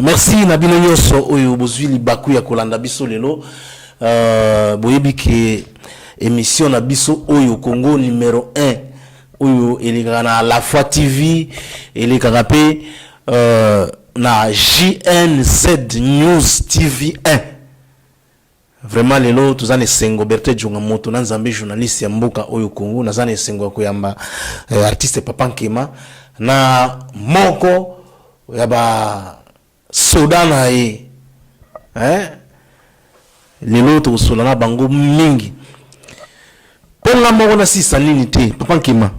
merci Nabino Nyoso oyo bozwili baku ya kolanda biso lelo boyebi ke émission na biso oyo Congo numéro 1 oyo eleka na La Foi TV eleka pe na JNZ News TV 1. Vraiment lelo tuzane sengo Berté Djonga moto na nzambe journaliste ya mboka oyo Congo nazane sengo ko yamba artiste Papa Nkema na moko ya ba sodana ye lelo to solana bango mingi ponga moko na sisa nini te Papa Nkema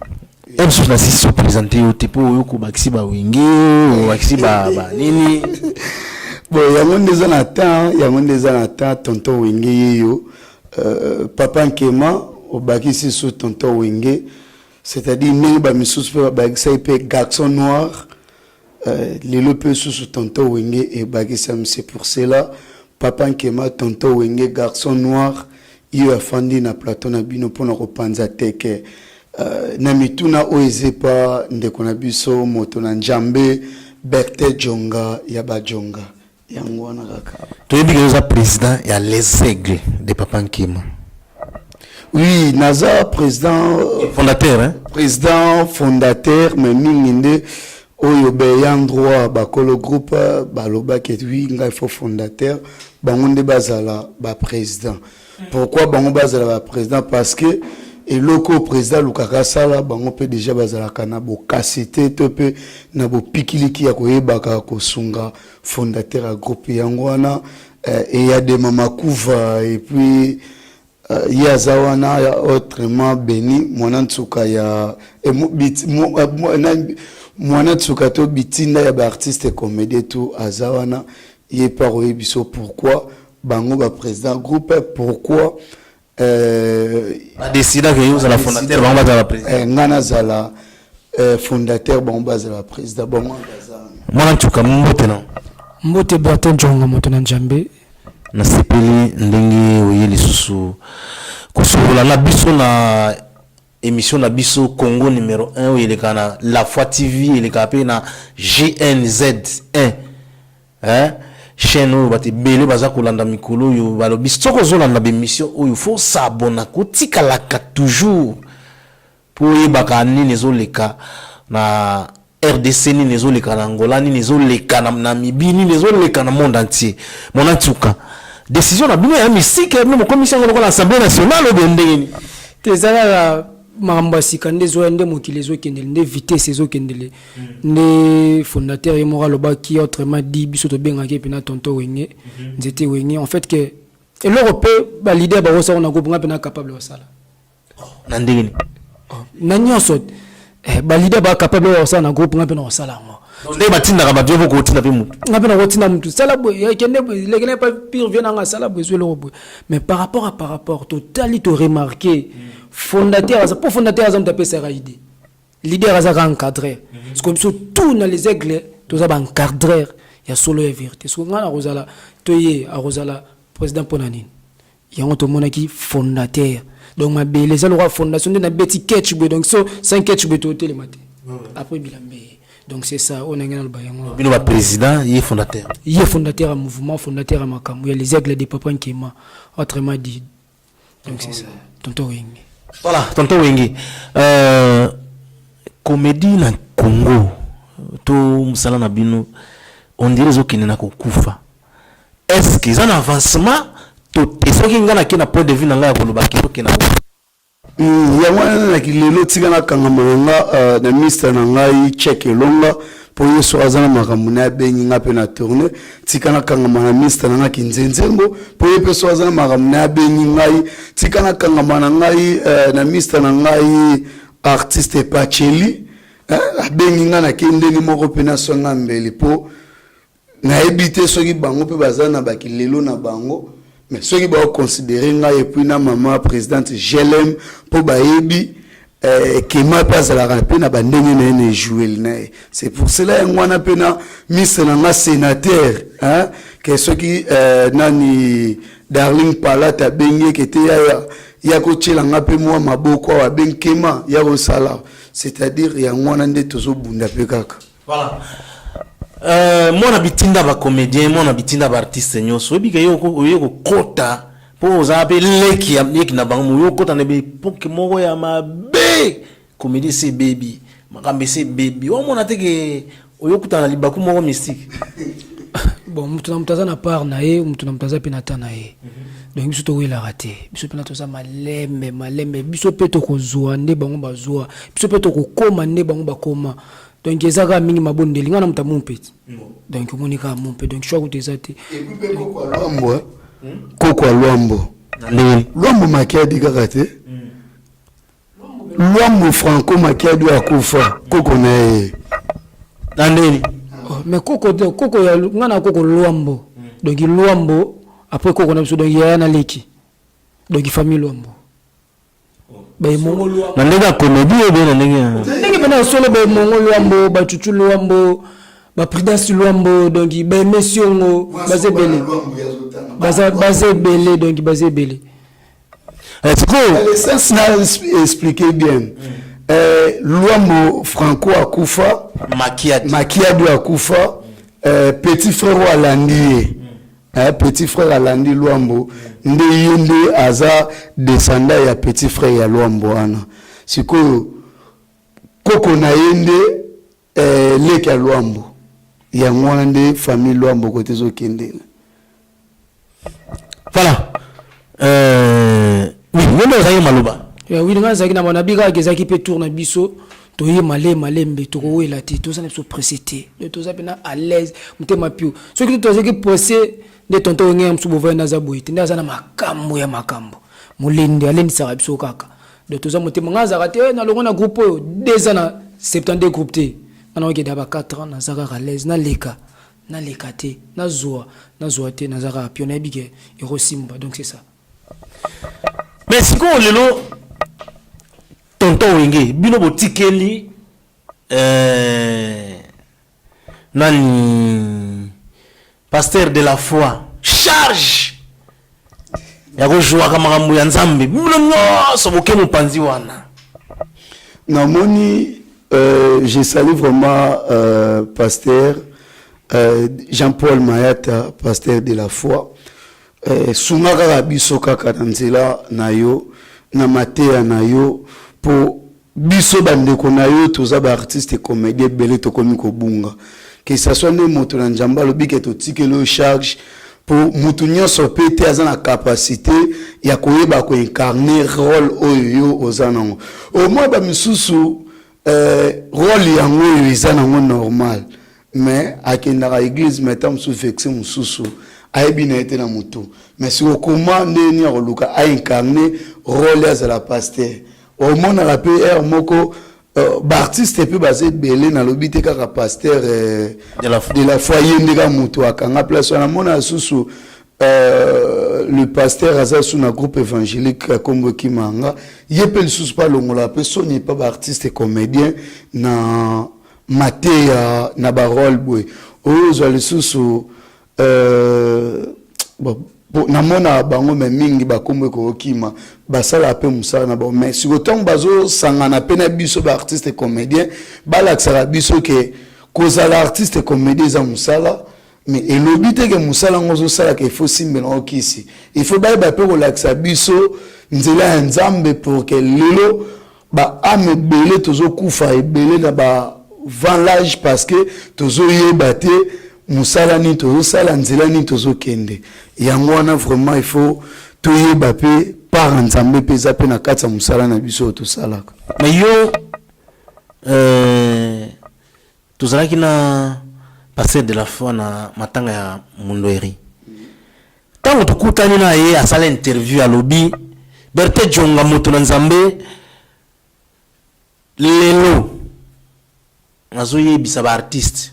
ebso na sisa présenter yo te po yo ko bakisi ba wingi o bakisi ba nini bon yango ndeza na temps tonton Wenge yo Papa Nkema o bakisi so tonton Wenge, c'est-à-dire ne ba misusu pe ba bakisa pe garçon noir lelo pe sous tonton Wenge et bakisa, c'est pour cela Papa Nkema tonton Wenge garçon noir yo afandi na plateau na bino pona ko panza teke na mituna oezepa ndeko na biso moto na Njambe Berté Djonga ya ba Djonga yangwana kaka to yebi que président ya les aigles de Papa Nkema. Oui, naza président fondateur hein, président fondateur mais minginde oyo be yandroit bakolo groupe baloba ke oui ngai fo fondateur bangonde bazala ba président. Pourquoi bango bazala ba président? Parce que et loko président Lukaka sala bango pe déjà bazala kana bo kasete to pe na bo pikiliki ya koyebaka ko sunga fondateur à groupe yangwana et ya de mama kuva et puis ya zawana ya autrement béni mwana tsuka ya mwana tsuka to bitinda ya ba artiste comédie tout azawana ye paro biso pourquoi bango ba président groupe pourquoi décida que vous la fondateur bango ba la président ngana zala fondateur bango ba la président bango mwana tsuka mbote na mbote Berté Djonga moto na Njambe na sepeli ndenge oyeli susu kosola na biso na émission na biso Congo numéro 1 oyeleka na La Foi TV eleka pe na JNZ 1 chaîne oyo bati bele baza kolanda mikolo yo balobi soko zolanda be mission oyo faut s'abonner ko tikalaka toujours pour yebaka nini ezoleka na RDC nini ezoleka na Angola nini ezoleka na Namibie nini ezoleka na monde entier mon antuka décision na bino ya mystique même commission ngolo na Assemblée nationale obendeni tezala mamba sikande zo ndé mokili zo kendele ndé vitesse zo kendele ndé fondateur et moral obaki autrement dit biso to bengaki pe na tonton Wenge nzete Wenge en fait que et l'Europe ba leader ba rosa on a groupe ngapena capable de sala na ndengeni na nyonso ba leader ba capable de sala na groupe ngapena o sala ngo ndé batinda ka badio ko tinda pe mutu ngapena ko tinda mutu sala boy ya kende lekene pas pire vient nga sala boy zo l'Europe mais par rapport total to remarquer fondateur pour fondateur azam tapé sa idée leader azaka encadrer parce que tout dans les aigles tous aba encadrer ya solo ya vérité so ngana rozala toye a rozala président ponanine yango to monaki fondateur donc ma belle ça le roi fondation de na beti catch donc so 5 catch to télé matin après bilambe donc c'est ça on a ngana le bayango bino ba président yi fondateur à mouvement fondateur à makambo ya les aigles de Papa Nkema autrement dit donc c'est ça tonton Wenge. Voilà, tonton Wenge. Comédie na Congo, to musala na bino, on dirait zo kinena ko kufa. Est-ce qu'ils ont un avancement? To est-ce qu'ils ngana kina point de vue na nga ko lobaki to kina. Ya mwana na kilelo tika na kangama na ministre na ngai check longa pour yeso azana makambo na bengi ngape na tourner tika na kangama na ministre na ngai kinzenzengo pour yeso azana makambo na bengi ngai tika na kangama na ngai na ministre na ngai artiste Pacheli bengi nga na kendeni moko pena songa mbeli po na ebité soki bango pe bazana bakilelo na bango mais ceux qui vont considérer nga et puis na maman présidente Jelem pour baebi qui m'a pas à la rappeler na bandenge na ne jouer na c'est pour cela ngwana pena miss na nga sénateur hein que ceux qui nani Darling Palata bengi qui était ya ko tshela nga pe moi maboko wa benkema ya ko sala c'est-à-dire ya ngwana nde tozo bunda pe kaka voilà Moi nabitinda ba comédien, moi nabitinda ba artiste nyonso. Ebi ke yo kota po zabe leki na bango yo kota nebe poke moko ya mabe. Comédie c'est baby. Makambe c'est baby. O mona teke oyo kuta na libaku moko mystique. Bon, mutu na mutaza na part na ye, mutu na mutaza pe na ta na ye. Donc biso to wela raté. Biso pe na toza malembe, biso pe to kozwa nde bango bazwa. Biso pe to kokoma nde bango bakoma. Donc ezaka mingi mabondeli ngana muta mumpeti. Donc monika mumpe donc choix kutezate. Et puis ko Luambo. Koko Luambo. Luambo makiadi kakate. Luambo Franco makiadi akufa. Koko na ye. Nandeli. Mais koko ya ngana koko Luambo. Donc Luambo après koko na biso donc ya na leki. Donc famille Luambo. Ba mongo Luambo. Na ndenge comédie ou bien ndenge. Ndenge bana solo ba mongo Luambo, ba chuchu Luambo, ba Prudence Luambo donc ba Messiongo, bazebele. Bazebele donc bazebele. Est-ce que l'essence n'a expliqué bien? Luambo Franco akufa, Makiadi akufa, petit frère Alandi. Petit frère Alandi Luambo nde yende aza descendant ya petit frère ya Luambo ana. Siko koko na yende leki ya Luambo. Ya mwana nde famille Luambo kote zo kende. Voilà. Oui, nende zayi maluba. Ya oui nga zaki na mona biga gezaki pe tour na biso. To ye malembe to ko wela te to sana so précité. To za pena à l'aise mutema pio. Ce que to zaki posé de tonto ngem subo na za boyite ndaza na makambo ya makambo. Mulende alendi sa biso kaka. De to za mutema nga za te na longo na groupe 2 ans na 72 groupe te. Na oke daba 4 ans na za à l'aise na leka te na zoa te na za pio na bige e rosimba donc c'est ça. Mais si ko lelo tonton wenge bino botikeli nani pasteur de la foi charge ya ko jouer kama makambo ya nzambe bino nyonso boke mopanzi wana namoni je salue vraiment pasteur Jean-Paul Mayata pasteur de la foi sungaka ka biso kaka na nzela na yo na mateya na yo po biso bandeko na yo toza ba artiste comédien belé to komi ko bunga que ça soit ne moto na njamba lobi ke to tikelo charge po mutu nyonso pete aza na capacité ya koyeba ko incarner rôle oyo ozanango au moins ba misusu rôle yango oyo eza nango normal mais akendaka église metam sous vexé mususu ayebi na ete na mutu mais si okoma ndeni ya koluka a incarner rôle ya la pasteur au monde la PR moko artiste pe basé belé na lobité kaka pasteur de la foyer ndeka mutu akanga place na mona susu le pasteur aza sous na groupe évangélique Kombo Kimanga yepel susu pas longola pe soni pas artiste comédien na matéa na barol boy ozo le susu bon namona bango me mingi bakomwe ko kima basala pe musala na bon mais si autant bazo sangana pe na biso ba artiste comédien balaksala biso ke kozala artiste comédien za musala mais elobite ke musala ngozo sala ke faut simbe na okisi il faut ba pe ko laksa biso nzela ya nzambe pour que lelo ba ame belé tozo kufa ebele na ba van l'âge parce que tozo yebate musala ni tozo sala nzela ni tozo kende yango wana vraiment il faut toyeba pe par nzambe pe za pe na kati ya musala na biso to salaka mais yo tozalaki na passer de la foi na matanga ya Mundoeri tango tukutani na ye asala interview à lobby Berthe Jonga moto na nzambe lelo nazoyebisa ba artiste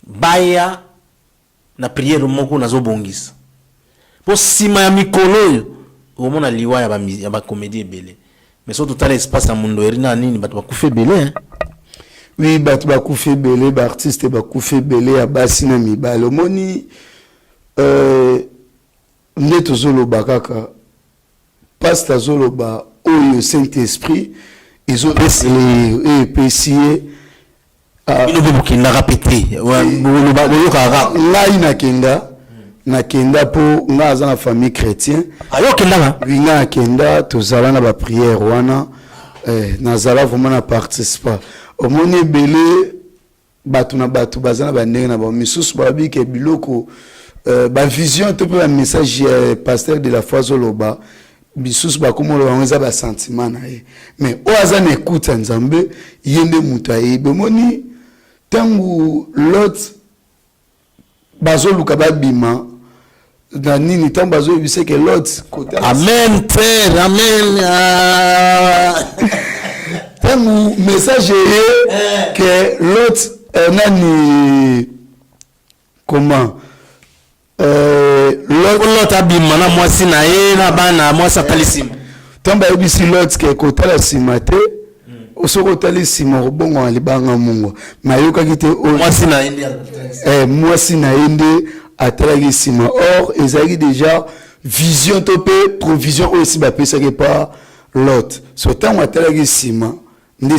baya na prière moko nazobongisa po sima ya mikolo oyo omona liwa ya ba comédie ebele mais so total espace ya Mundoeri na nini bato bakufa ebele hein? Oui bato bakufa ebele ba artiste bakufa ebele ya basi na mibale omoni nde tozoloba kaka pasteur zoloba oyo Saint-Esprit ezopesi ye ino pe bokenda rapete ngai nakenda po nga aza na famille chrétien ayokendanga nga nakenda tozala na baprière wana nazala vraiment na participa omoni ebele bato na bato baza na bandenge na bango misusu babike biloko bavision to mpe bamessage ya pasteur de la foi azoloba bisusu bakomoloba yango eza basentiment na ye mais oyo aza na écoute ya nzambe ye nde moto ayebi omoni ntango lot bazoluka babima na nini ntango bazoyebisa ke lot amen frère amen ntango message ye ke lot nani comment lot abima na mwasi na ye na bana mwasi atali nsima ntango bayebisi lot ke kotala nsima te soki otali nsima kobongo na libanga mungu mayokaki te mwasi na ye nde atalaki nsima or ezalaki déjà vision to mpe provision oyo esi bapesaki pa lot so ntango atalaki nsima nde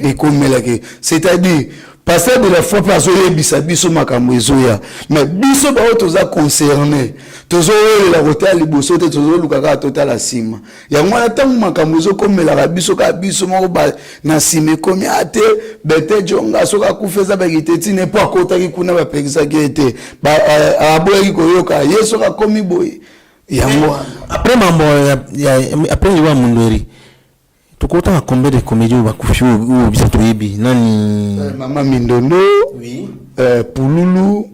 ekomelaki c'est-à-dire pasteur de la foi mpe azoyebisa biso makambo ezoya mais biso bao toza concerné tozowelela kotala liboso te tozoluka kaka totala nsima yango wana ntango makambo ezokomelaka biso kaka biso moko na nsima ekomi ate bete jonga soki akufa eza bakite tine mpo akotaki kuna bapekisaki ete aboyaki koyoka ye soki akomi boye yango après mambo après liwa mundori tukota combien de comédies ou bakufi ou bisa toyebi nani Mama Mindondo oui Pululu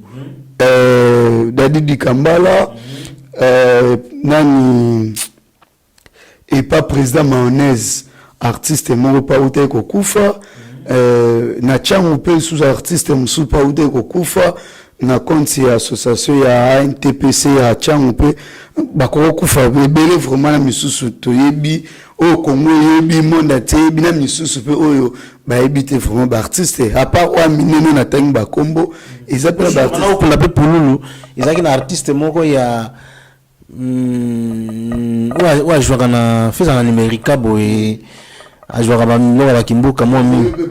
Dadi Dikambala nani et pas président Mayonnaise artiste moko pa ute ko kufa na changu pe sous artiste musu pa ute ko kufa na compte ya association ya NTPC ya changu pe bakoko kufa bebele vraiment na misusu toyebi au Congo yebi monde te bina misusu pe oyo ba ebite vraiment ba artiste à part wa mineno na tangi ba kombo ils appellent ba artiste on l'appelle Pululu ils ont un artiste moko ya ouais jouer na fait en Amérique boy a jouer ba mloka ba kimbuka moi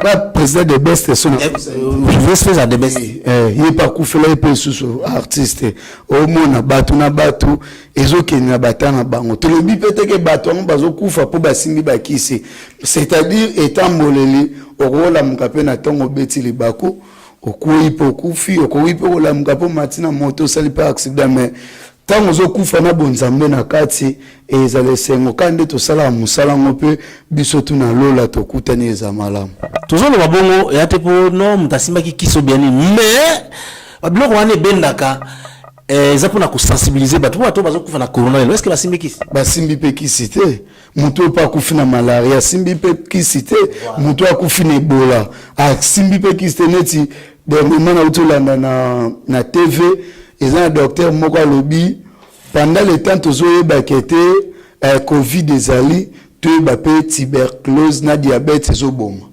pas président de best son je vais faire de best il pas kufela pe susu artiste au mona batu na batu ezokeni na batana bango to lobi peteke batu ngo bazokufa po basimbi bakisi c'est-à-dire etamboleli okola mukape na tongo beti libako okuyi po kufi okuyi po ola mukape matina moto sali pa accident mais tango zokufa na bonzambe na kati ezale sengo kande to sala musala ngope biso tuna lola to kutani eza malamu tozolo babongo yate po no mutasimba ki kiso biani mais babiloko wane bendaka eza pona ko sensibiliser batu bato bazokufa na corona est-ce que basimbi kisi basimbi pe kisi te muto pa kufi na malaria simbi pe kisi te muto akufi na Ebola simbi pe kisi te neti de moment na utolanda na TV ils ont un docteur moko lobi pendant le temps tozoye bakete covid ezali to bape tuberculose na diabète ezoboma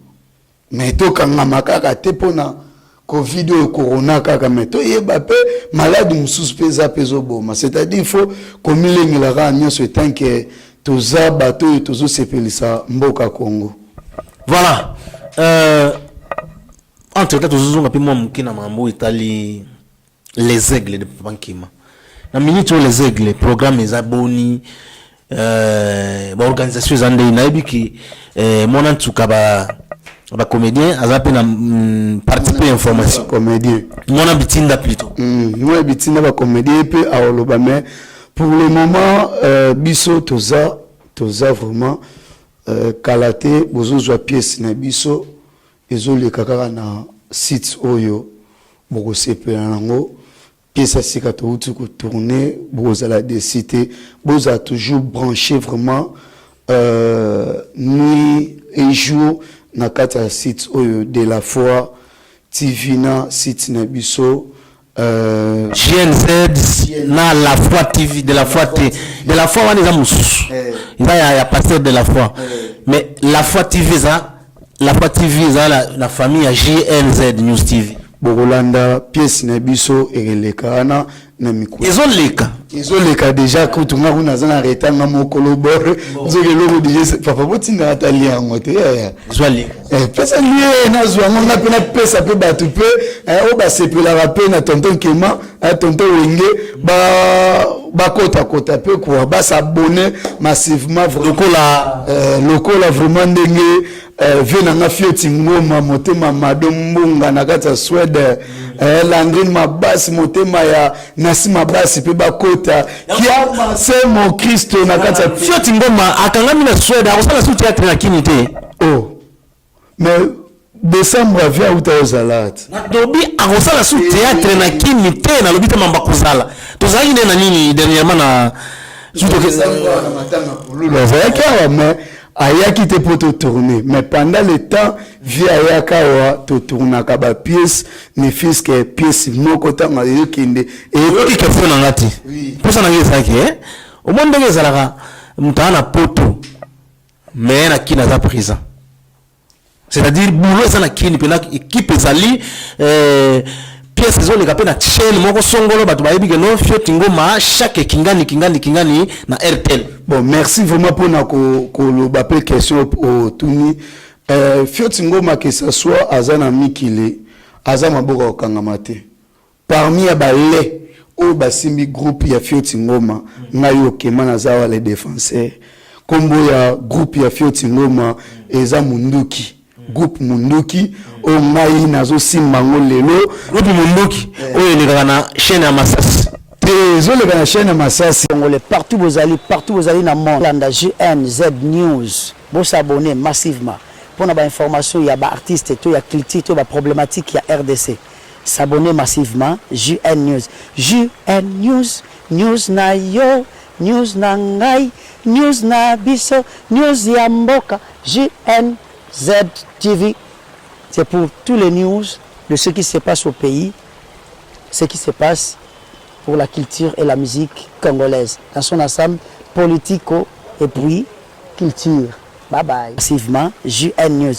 mais to kanga makaka te pona covid ou corona kaka mais to yeba pe malade mususu peza ezoboma c'est-à-dire il faut comme lengela ka nyonso tant que toza bato tozo sepelisa mboka Congo voilà entre temps tozozonga pe moi mukina mambo itali les aigles de Pankima. Na minute les aigles programme les abonnés organisation zande inaibiki mon en tout cas ba comédien azape na participer information comédien mon bitinda plutôt moi bitinda ba comédien pe aoloba mais pour le moment biso toza vraiment kalaté bozozwa pièce na biso ezole kaka na site oyo boko sepela nango pièce à sika to ko tourner bozala décider boza toujours branché vraiment nuit et jour na kata site oyo de la foi TV na site na biso GNZ na la foi TV de la foi de la foi wana za mususu il ya pasteur de la foi mais la foi TV za la famille ya GNZ News TV Bokolanda pièce na biso ekeleka na na mikolo ezoleka déjà kutunga kuna zana retanga mokolo bore nzoke loko déjà papa botinga atali yango te pesa lié na zwango na pena pesa pe batu pe o ba sepela rapé na tonton Kema tonton Wenge ba kota pe quoi ba s'abonner massivement lokola vraiment ndenge vena nga fioti ngoma motema madombunga na kata Swede Landrine mabasi motema ya nasi mabasi pe bakota kia semo Kristo na kata fioti ngoma akangami na Swede akosala su théâtre na kini te mais décembre via utaozalat na dobi akosala su théâtre na kini te na lobite mamba kozala tozalaki nde na nini dernièrement na mais ayaki te pour te tourner mais pendant le temps via ayaka wa te tourner ka ba pièce ne fils que pièce moko tanga yokinde et qui question na ngati pour ça na ngezaki au monde ndenge ezalaka mutana poto mais na kina za prison c'est-à-dire boulot ça na kini pena équipe ezali pièce ezoleka pe na chaîne moko songolo bato bayebi ke no fioti ngoma chaque kingani na RTL. Bon, merci vraiment pour na ko ba question au tuni fioti ngoma que ça soit azana mikile azama boka okangamate parmi ya balé o basimbi groupe ya fioti ngoma ngayo Kema na zawa les défenseurs kombo ya groupe ya fioti ngoma eza munduki groupe munduki o ngai nazo simbango lelo groupe munduki oyo elekaka na chaîne ya Masasi désolé la chaîne Masasi congolais partout vous allez dans monde landa JNZ News vous s'abonner massivement pour avoir information il y a ba artiste tout il y a culture tout ba problématique il y a RDC s'abonner massivement JN News na yo news na ngai news na biso news ya mboka JNZ TV. C'est pour tous les news de ce qui se passe au pays, ce qui se passe pour la culture et la musique congolaise, dans son ensemble politico et puis culture. Bye bye. Massivement, JN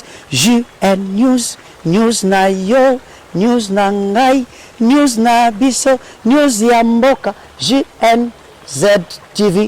News na yo, news na ngai, news na biso, news ya mboka, JNZ TV.